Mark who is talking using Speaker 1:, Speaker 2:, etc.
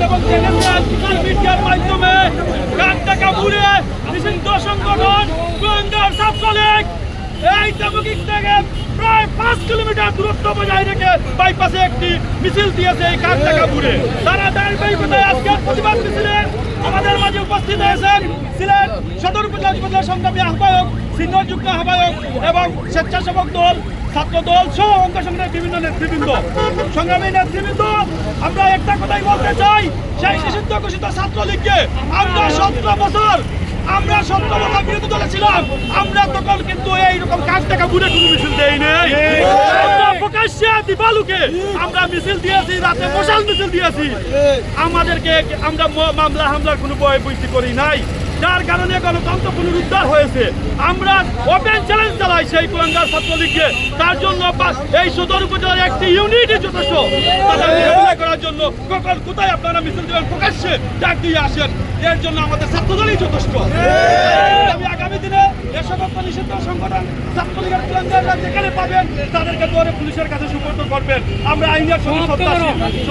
Speaker 1: এবং সোশ্যাল মিডিয়ার মাধ্যমে গানটাকে ঘুরে নিষিদ্ধ সংগঠন গোয়েন্দার ছাত্রলীগ এই তাবুকিক থেকে প্রায় 5 কিলোমিটার দূরত্ব বজায় রেখে বাইপাসে একটি মিছিল দিয়েছে এই কাকটাকা ঘুরে। তারা ধারাবাহিকতায় আজকের প্রতিবাদ মিছিলে আমাদের মাঝে উপস্থিত হয়েছেন সিলেট সদর উপজেলা সংগ্রামী আহ্বায়ক, সিনিয়র যুগ্ম আহ্বায়ক এবং স্বেচ্ছাসেবক দল, ছাত্র দল সহ অঙ্গ সংগ্রামের বিভিন্ন নেতৃবৃন্দ। সংগ্রামী নেতৃবৃন্দ, আমরা একটা কথাই বলতে চাই, সেই নিষিদ্ধ ঘোষিত ছাত্রলীগকে আমরা 17 বছর বিরোধী দলে ছিলাম, আমরা তখন কিন্তু এইরকম কাজ টাকা ঘুরে কোনো মিছিল দেয়নি। আমরা প্রকাশ্যে দিবালুকে আমরা মিছিল দিয়েছি, রাতে মশাল মিছিল দিয়েছি। আমাদেরকে আমরা মামলা হামলার কোনো ভয় বইতে করি নাই, যার কারণে গণতন্ত্র পুনরুদ্ধার হয়েছে। আমরা ওপেন চ্যালেঞ্জ চালাই সেই কুলাঙ্গার ছাত্রলীগকে, তার জন্য এই সদর উপজেলার একটি ইউনিটই যথেষ্ট তাদের মোকাবিলা করার জন্য। কখন কোথায় আপনারা মিছিল দেবেন, প্রকাশ্যে ডাক দিয়ে আসেন, এর জন্য আমাদের ছাত্রদলই যথেষ্ট। আমি আগামী দিনে এ সমস্ত নিষিদ্ধ সংগঠন ছাত্রলীগের কুলাঙ্গাররা যেখানে পাবেন তাদেরকে ধরে পুলিশের কাছে সুপর্দ করবেন। আমরা আইনের সঙ্গে